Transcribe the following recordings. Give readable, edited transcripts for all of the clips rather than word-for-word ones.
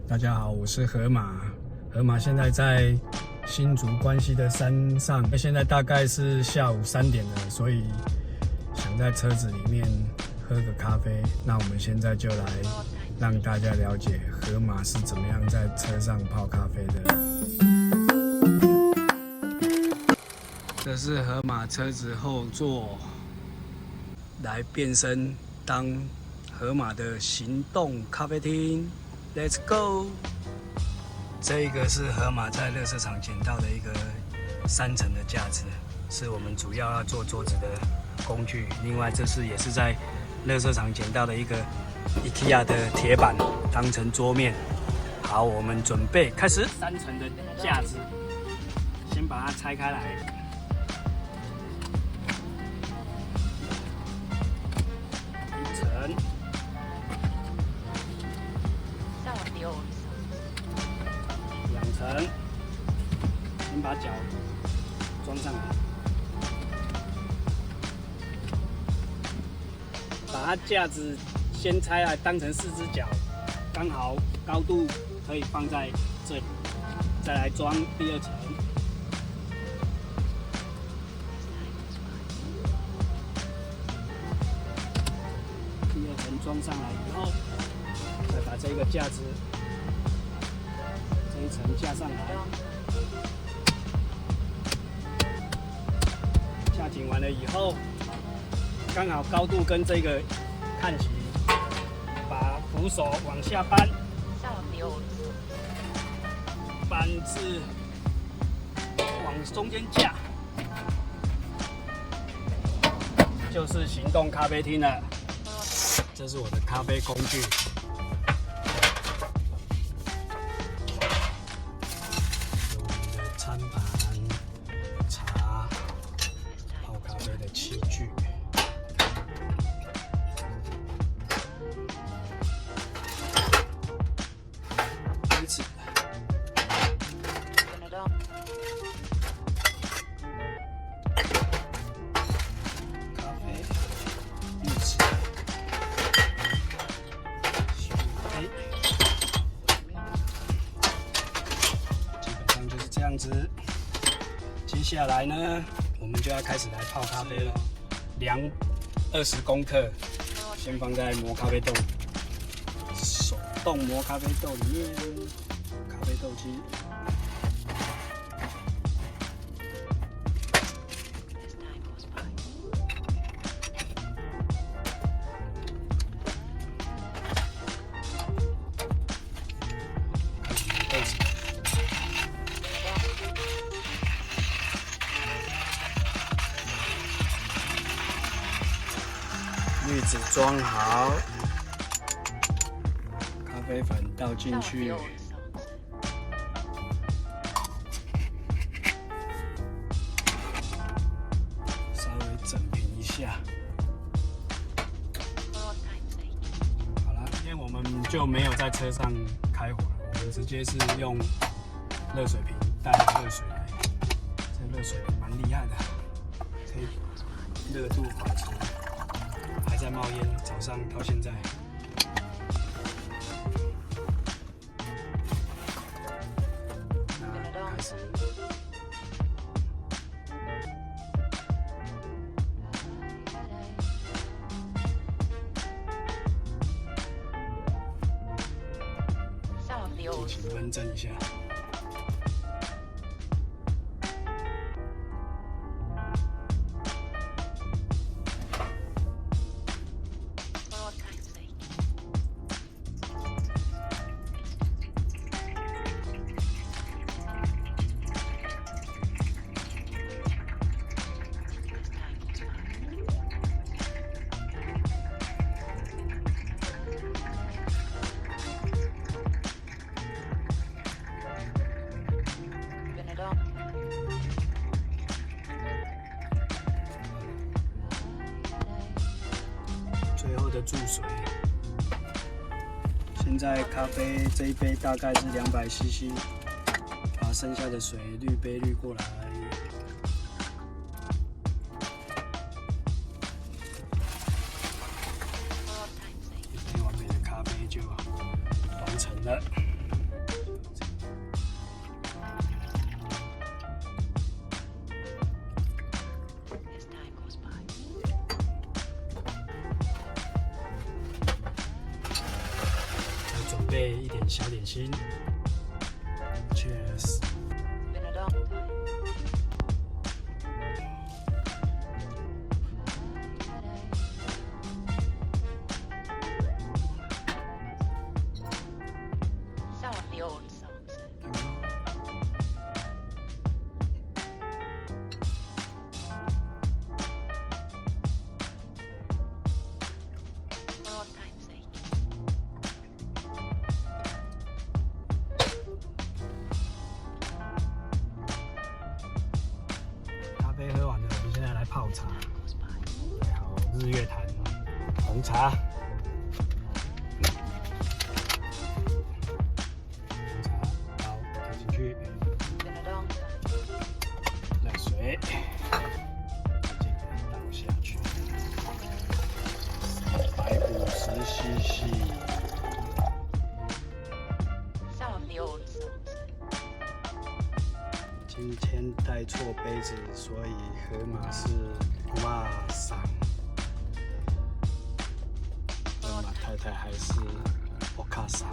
大家好，我是河马。河马现在在新竹关西的山上，现在大概是下午3点了，所以想在车子里面喝个咖啡。那我们现在就来让大家了解河马是怎么样在车上泡咖啡的。这是河马车子后座，来变身当河马的行动咖啡厅。Let's go！ 这个是河马在垃圾场捡到的一个3层的架子，是我们主要要做桌子的工具。另外，这是也是在垃圾场捡到的一个 IKEA 的铁板，当成桌面。好，我们准备开始。3层的架子，先把它拆开来。1层。2层，先把脚装上来，把它架子先拆来当成4只脚，刚好高度可以放在这里，再来装第2层。第2层装上来以后，再把这个架子。这一层架上来，架紧完了以后，刚好高度跟这个看齐，把扶手往下搬，搬至往中间架，就是行动咖啡厅了。这是我的咖啡工具。餐盘、茶、泡咖啡的器具，杯子，咖啡、滤纸、水杯，基本上就是这样子。接下来呢，我们就要开始来泡咖啡了。量20公克，先放在磨咖啡豆，手动磨咖啡豆里面，咖啡豆机。开始磨豆子。滤纸装好，咖啡粉倒进去，稍微整平一下。好了，今天我们就没有在车上开火了，我们直接是用热水瓶带热水来。这热水瓶蛮厉害的，可以热度保持。还在冒烟，早上到现在。那开始。进行焖蒸一下。最后的注水，现在咖啡这一杯大概是200 CC， 把剩下的水滤杯滤过来。一杯完美的咖啡就完成了。备一点小点心。Cheers。咖啡喝完了，我们现在来泡茶。来好日月潭红茶。红茶好，倒进去。热水，直接给它倒下去。350cc。今天带错杯子，所以河马是哇桑，河马太太还是我卡桑。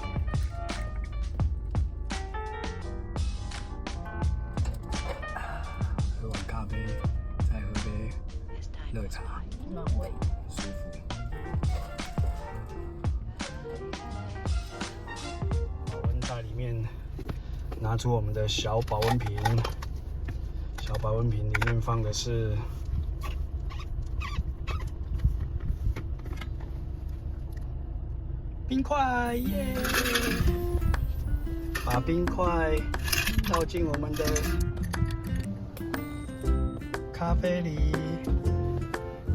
喝完咖啡，再喝杯热茶，暖胃，舒服。保温袋里面拿出我们的小保温瓶。小保温瓶里面放的是冰块耶！把冰块倒进我们的咖啡里，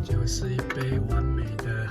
就是一杯完美的